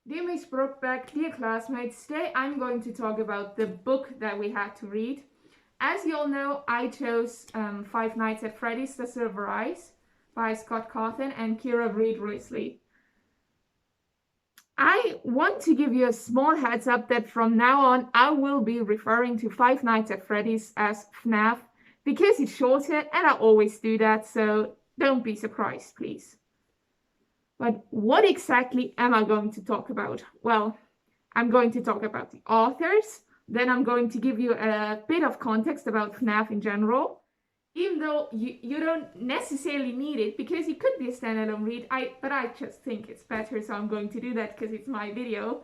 Dear Miss Brookback, dear classmates, today I'm going to talk about the book that we had to read. As you all know, I chose Five Nights at Freddy's The Silver Eyes by Scott Cawthon and Kira Reed Risley. I want to give you a small heads up that from now on I will be referring to Five Nights at Freddy's as FNAF because it's shorter and I always do that, so don't be surprised, please. But what exactly am I going to talk about? Well, I'm going to talk about the authors, then I'm going to give you a bit of context about FNAF in general, even though you don't necessarily need it because it could be a standalone read, but I just think it's better, so I'm going to do that because it's my video.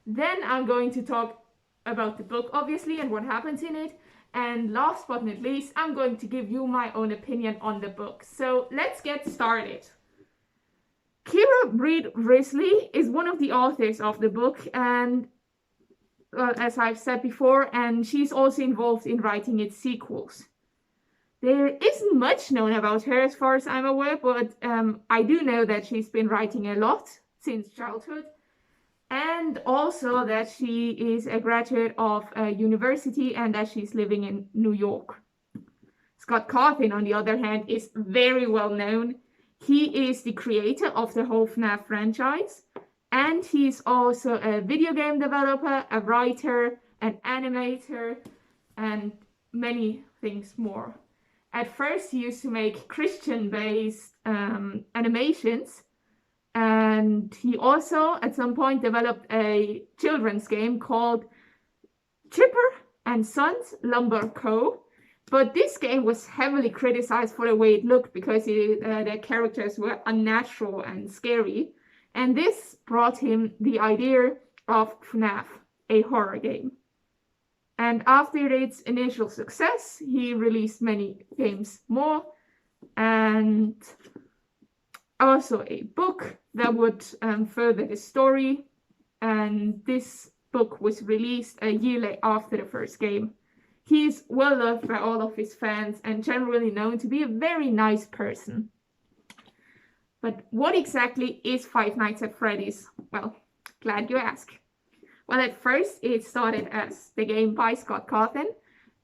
Then I'm going to talk about the book, obviously, and what happens in it. And last but not least, I'm going to give you my own opinion on the book. So let's get started. Kira Reed Risley is one of the authors of the book, and as I've said before, and she's also involved in writing its sequels. There isn't much known about her as far as I'm aware, but I do know that she's been writing a lot since childhood, and also that she is a graduate of a university and that she's living in New York. Scott Cawthon, on the other hand, is very well known. He is the creator of the whole FNAF franchise, and he's also a video game developer, a writer, an animator, and many things more. At first, he used to make Christian-based animations, and he also, at some point, developed a children's game called Chipper and Sons Lumber Co., but this game was heavily criticized for the way it looked because the characters were unnatural and scary. And this brought him the idea of FNAF, a horror game. And after its initial success, he released many games more and also a book that would further the story. And this book was released a year after the first game. He is well loved by all of his fans and generally known to be a very nice person. But what exactly is Five Nights at Freddy's? Well, glad you ask. Well, at first it started as the game by Scott Cawthon,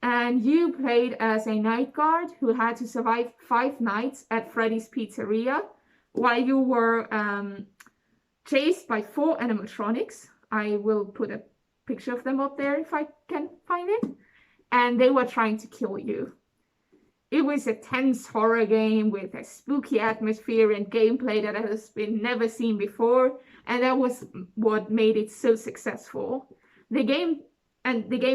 and you played as a night guard who had to survive 5 nights at Freddy's Pizzeria while you were chased by 4 animatronics. I will put a picture of them up there if I can find it. And they were trying to kill you. It was a tense horror game with a spooky atmosphere and gameplay that has been never seen before, and that was what made it so successful. The game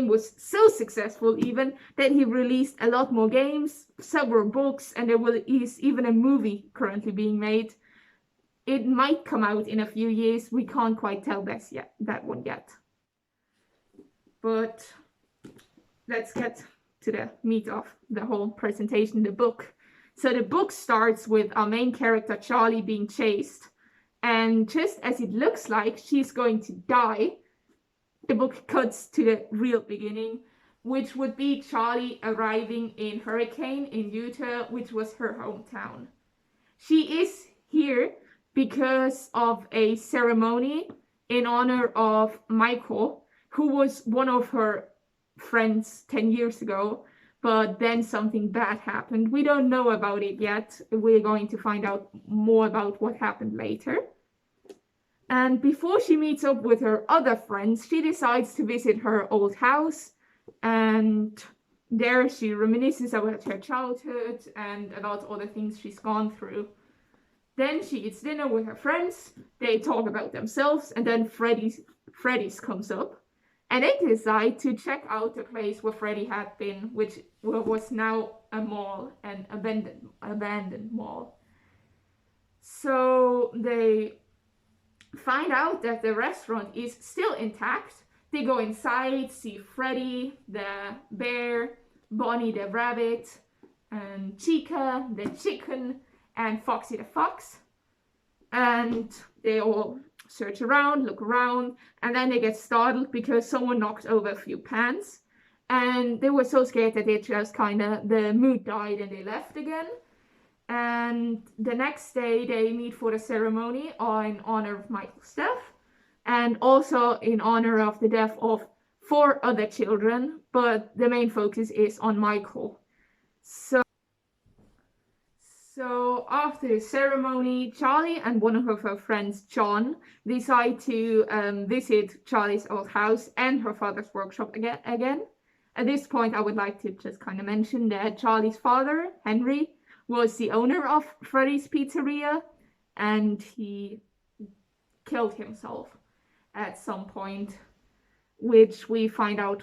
was so successful even that he released a lot more games, several books, and there is even a movie currently being made. It might come out in a few years. We can't quite tell that one yet. But let's get to the meat of the whole presentation, the book. So the book starts with our main character, Charlie, being chased. And just as it looks like she's going to die, the book cuts to the real beginning, which would be Charlie arriving in Hurricane in Utah, which was her hometown. She is here because of a ceremony in honor of Michael, who was one of her friends 10 years ago, but then something bad happened. We don't know about it yet. We're going to find out more about what happened later. And before she meets up with her other friends, she decides to visit her old house, and there she reminisces about her childhood and about all the things she's gone through. Then she eats dinner with her friends, they talk about themselves, and then Freddy's comes up. And they decide to check out the place where Freddy had been, which was now a mall, an abandoned mall. So they find out that the restaurant is still intact. They go inside, see Freddy, the bear, Bonnie the rabbit, and Chica the chicken, and Foxy the fox. And they all search around, look around, and then they get startled because someone knocked over a few pans. And they were so scared that they just the mood died and they left again. And the next day they meet for the ceremony in honor of Michael's death. and also in honor of the death of 4 other children, but the main focus is on Michael. So after the ceremony, Charlie and one of her friends, John, decide to visit Charlie's old house and her father's workshop again. At this point, I would like to just kind of mention that Charlie's father, Henry, was the owner of Freddy's Pizzeria, and he killed himself at some point, which we find out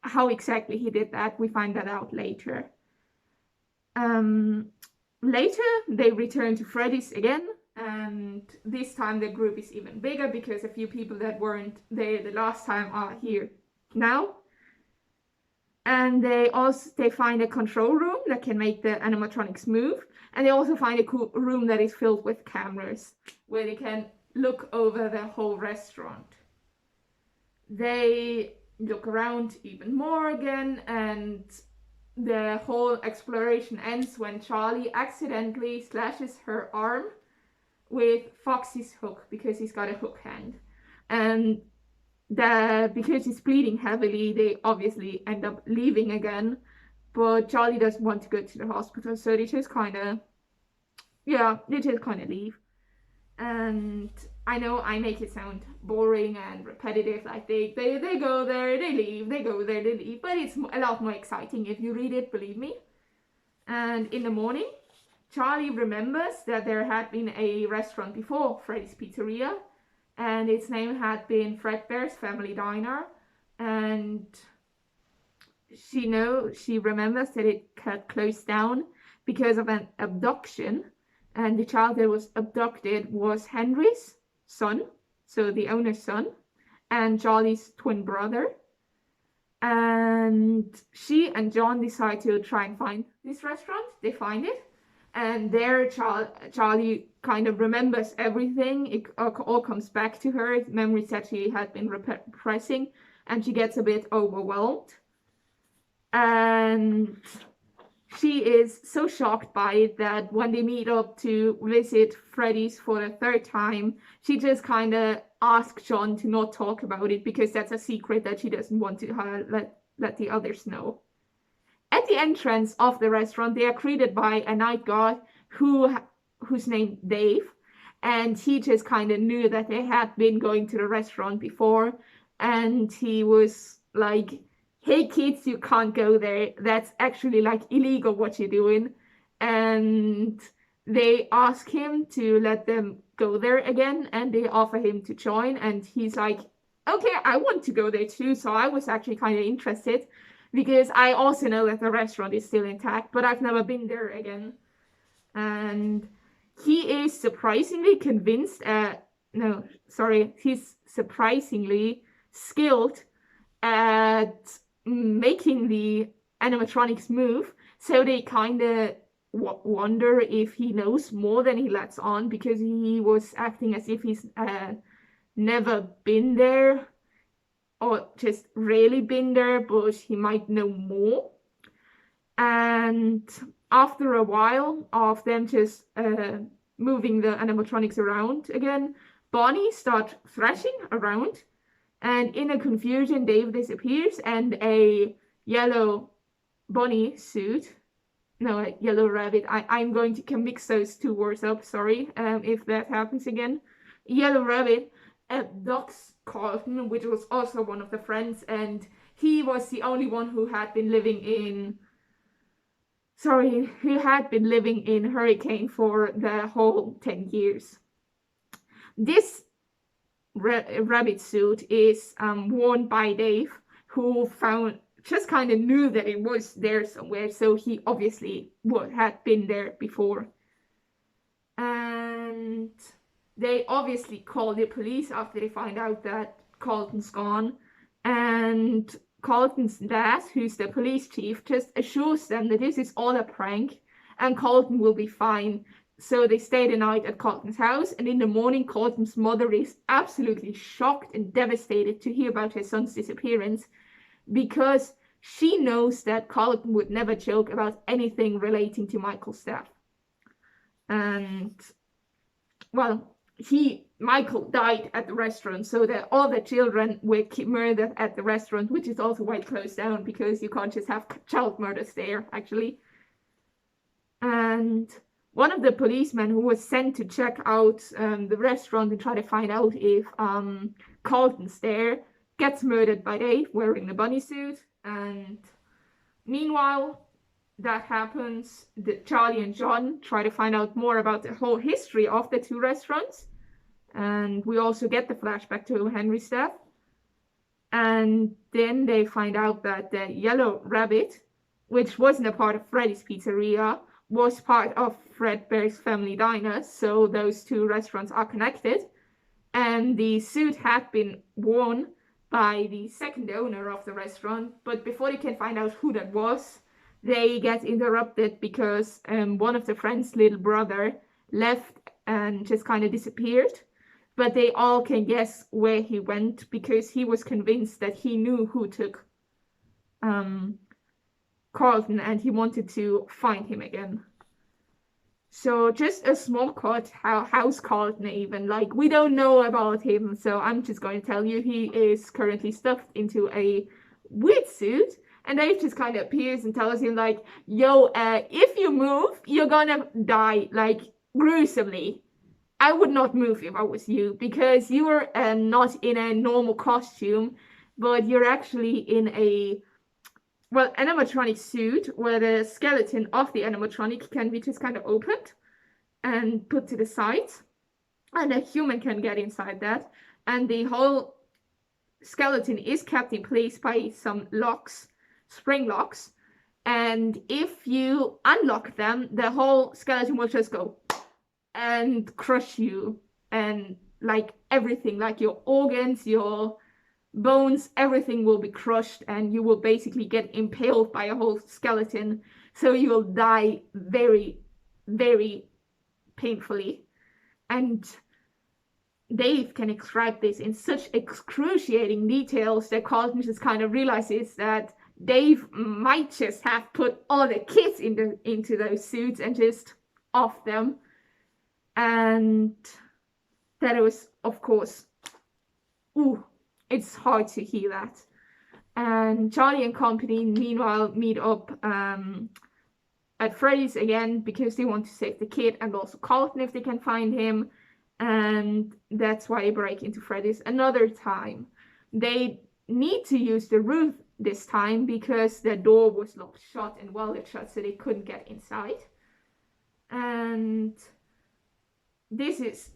how exactly he did that. We find that out later. Later, they return to Freddy's again, and this time the group is even bigger because a few people that weren't there the last time are here now. And they find a control room that can make the animatronics move, and they also find a cool room that is filled with cameras where they can look over the whole restaurant. They look around even more again, and the whole exploration ends when Charlie accidentally slashes her arm with Foxy's hook because he's got a hook hand. And because he's bleeding heavily, they obviously end up leaving again. But Charlie doesn't want to go to the hospital, so they just kind of leave. And I know I make it sound boring and repetitive, like they go there, they leave, they go there, they leave, but it's a lot more exciting if you read it, believe me. And in the morning, Charlie remembers that there had been a restaurant before Freddy's Pizzeria, and its name had been Fredbear's Family Diner, and she remembers that it had closed down because of an abduction. And the child that was abducted was Henry's son, so the owner's son, and Charlie's twin brother. And she and John decide to try and find this restaurant. They find it, and there Charlie kind of remembers everything. It all comes back to her, memories that she had been repressing, and she gets a bit overwhelmed. And she is so shocked by it that when they meet up to visit Freddy's for the 3rd time, she just kind of asks John to not talk about it because that's a secret that she doesn't want to let the others know. At the entrance of the restaurant, they are greeted by a night guard who's named Dave, and he just kind of knew that they had been going to the restaurant before, and he was like, "Hey kids, you can't go there. That's actually like illegal what you're doing." And they ask him to let them go there again, and they offer him to join, and he's like, "Okay, I want to go there too." So I was actually kind of interested because I also know that the restaurant is still intact, but I've never been there again. And he is surprisingly convinced, he's surprisingly skilled at making the animatronics move, so they kind of wonder if he knows more than he lets on, because he was acting as if he's never been there or just rarely been there, but he might know more. And after a while of them just moving the animatronics around again, Bonnie starts thrashing around. And in a confusion, Dave disappears, and a yellow bunny suit, a yellow rabbit. I'm going to mix those 2 words up, sorry, if that happens again. Yellow rabbit abducts Carlton, which was also one of the friends, and he was the only one who had been living in Hurricane for the whole 10 years. This rabbit suit is worn by Dave, who just kind of knew that it was there somewhere, so he obviously had been there before. And they obviously call the police after they find out that Carlton's gone, and Carlton's dad, who's the police chief, just assures them that this is all a prank and Carlton will be fine. So they stay the night at Carlton's house, and in the morning Carlton's mother is absolutely shocked and devastated to hear about her son's disappearance, because she knows that Carlton would never joke about anything relating to Michael's death. And, well, Michael died at the restaurant, so that all the children were murdered at the restaurant, which is also why it closed down, because you can't just have child murders there, actually. And one of the policemen who was sent to check out the restaurant and try to find out if Carlton's there gets murdered by Dave wearing the bunny suit. And meanwhile, that happens, Charlie and John try to find out more about the whole history of the two restaurants. And we also get the flashback to Henry's death. And then they find out that the Yellow Rabbit, which wasn't a part of Freddy's Pizzeria, was part of Fredbear's Family Diner, so those two restaurants are connected. And the suit had been worn by the second owner of the restaurant, but before they can find out who that was, they get interrupted because one of the friends' little brother left and just kind of disappeared. But they all can guess where he went because he was convinced that he knew who took Carlton, and he wanted to find him again. So just a small cut, how's Carlton even? Like, we don't know about him, so I'm just going to tell you he is currently stuffed into a weird suit, and Dave just kind of appears and tells him, like, yo, if you move, you're gonna die, like, gruesomely. I would not move if I was you, because you are not in a normal costume, but you're actually in a, well, animatronic suit where the skeleton of the animatronic can be just kind of opened and put to the side, and a human can get inside that, and the whole skeleton is kept in place by some locks, spring locks, and if you unlock them, the whole skeleton will just go and crush you, and like everything, like your organs, your bones, everything will be crushed, and you will basically get impaled by a whole skeleton, so you will die very, very painfully. And Dave can describe this in such excruciating details that Carlton just kind of realizes that Dave might just have put all the kids into those suits and just off them. And that it was, of course, it's hard to hear that. And Charlie and company, meanwhile, meet up at Freddy's again because they want to save the kid and also Carlton if they can find him. And that's why they break into Freddy's another time. They need to use the roof this time because the door was locked shut and welded shut, so they couldn't get inside. And this is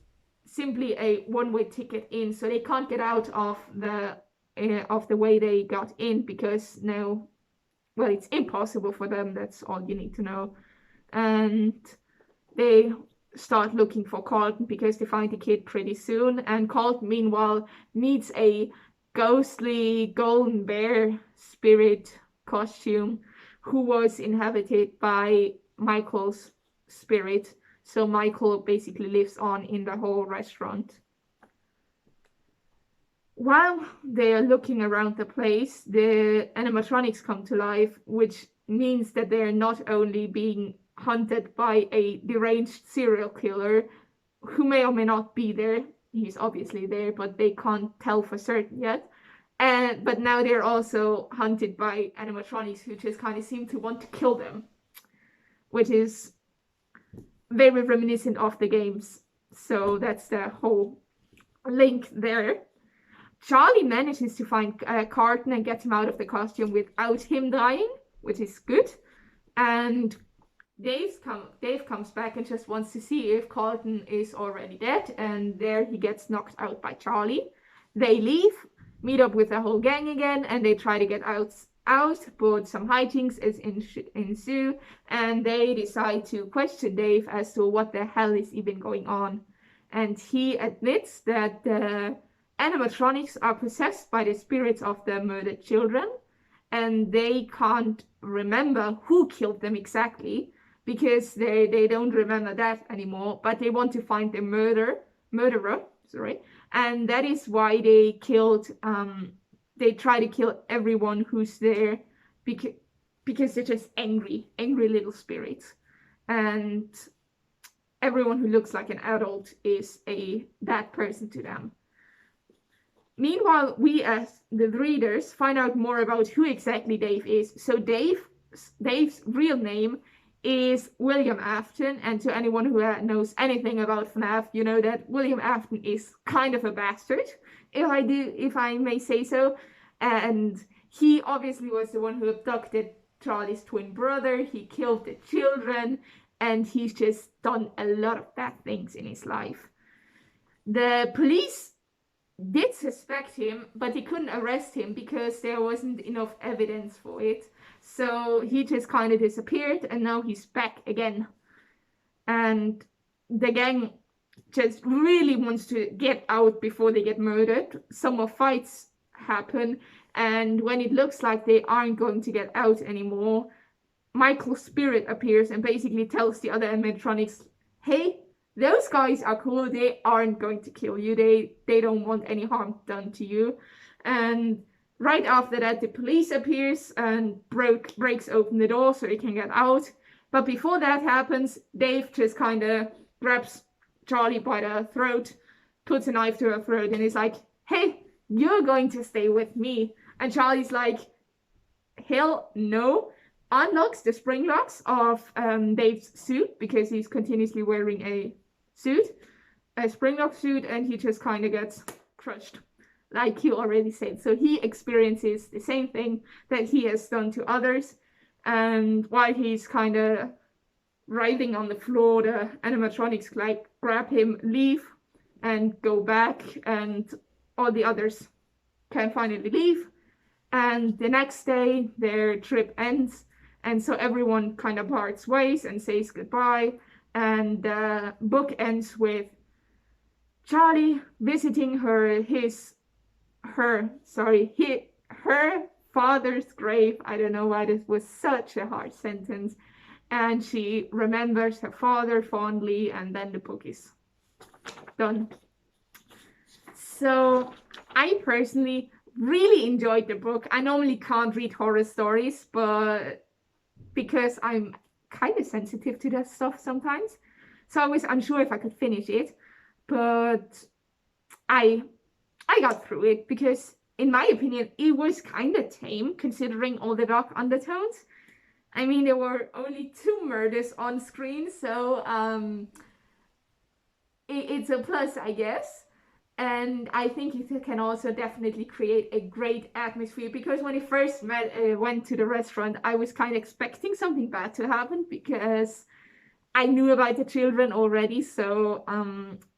simply a one-way ticket in, so they can't get out of the way they got in because now, well, it's impossible for them. That's all you need to know. And they start looking for Carlton because they find the kid pretty soon. And Carlton, meanwhile, meets a ghostly golden bear spirit costume who was inhabited by Michael's spirit. So Michael basically lives on in the whole restaurant. While they are looking around the place, the animatronics come to life, which means that they are not only being hunted by a deranged serial killer who may or may not be there. He's obviously there, but they can't tell for certain yet. But now they're also hunted by animatronics who just kind of seem to want to kill them, which is very reminiscent of the games. So that's the whole link there. Charlie manages to find Carlton and get him out of the costume without him dying, which is good. And Dave comes back and just wants to see if Carlton is already dead, and there he gets knocked out by Charlie. They leave, meet up with the whole gang again, and they try to get out, but some hijinks ensue, and they decide to question Dave as to what the hell is even going on. And he admits that the animatronics are possessed by the spirits of the murdered children, and they can't remember who killed them exactly, because they don't remember that anymore, but they want to find the murderer, and that is why they try to kill everyone who's there, because they're just angry little spirits. And everyone who looks like an adult is a bad person to them. Meanwhile, we as the readers find out more about who exactly Dave is. So Dave's real name is William Afton, and to anyone who knows anything about FNAF, you know that William Afton is kind of a bastard, if I may say so. And he obviously was the one who abducted Charlie's twin brother. He killed the children, and he's just done a lot of bad things in his life. The police did suspect him, but they couldn't arrest him because there wasn't enough evidence for it. So he just kind of disappeared, and now he's back again. And the gang just really wants to get out before they get murdered. Some more fights happen, and when it looks like they aren't going to get out anymore, Michael's spirit appears and basically tells the other animatronics, hey, those guys are cool, they aren't going to kill you, they don't want any harm done to you. And right after that, the police appears and breaks open the door so they can get out. But before that happens, Dave just kind of grabs Charlie by the throat, puts a knife to her throat, and is like, hey, you're going to stay with me. And Charlie's like, hell no. Unlocks the spring locks of Dave's suit, because he's continuously wearing a spring lock suit, and he just kind of gets crushed, like you already said. So he experiences the same thing that he has done to others, and while he's kind of writhing on the floor, the animatronics like grab him, leave, and go back, and all the others can finally leave. And the next day their trip ends, and so everyone kind of parts ways and says goodbye. And the book ends with Charlie visiting her father's grave. I don't know why this was such a hard sentence. And she remembers her father fondly, and then the book is done. So I personally really enjoyed the book. I normally can't read horror stories, but because I'm kind of sensitive to that stuff sometimes, so I was unsure if I could finish it, but I got through it because, in my opinion, it was kind of tame considering all the dark undertones. I mean, there were only 2 murders on screen, so it's a plus, I guess. And I think it can also definitely create a great atmosphere, because when I first went to the restaurant, I was kind of expecting something bad to happen because I knew about the children already. So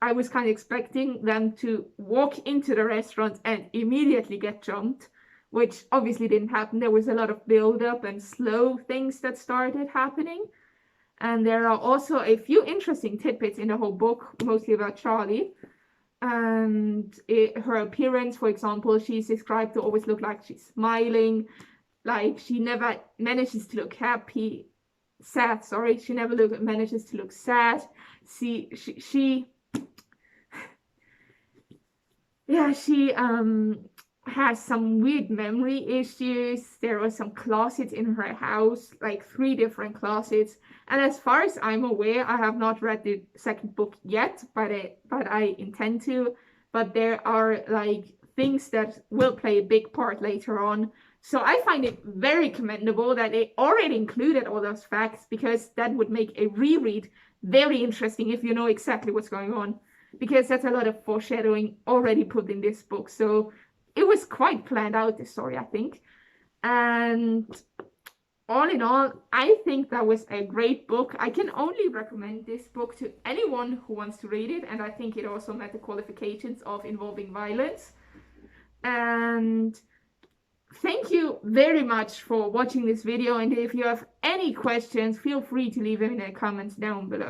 I was kind of expecting them to walk into the restaurant and immediately get jumped, which obviously didn't happen. There was a lot of build-up and slow things that started happening. And there are also a few interesting tidbits in the whole book, mostly about Charlie. And her appearance, for example, she's described to always look like she's smiling, like she never manages to look sad. She never manages to look sad. She has some weird memory issues. There are some closets in her house, like 3 different closets. And as far as I'm aware, I have not read the second book yet, but I intend to. But there are like things that will play a big part later on. So I find it very commendable that they already included all those facts, because that would make a reread very interesting if you know exactly what's going on. Because that's a lot of foreshadowing already put in this book. So it was quite planned out, this story, I think. And all in all, I think that was a great book. I can only recommend this book to anyone who wants to read it, and I think it also met the qualifications of involving violence. And thank you very much for watching this video, and if you have any questions, feel free to leave them in the comments down below.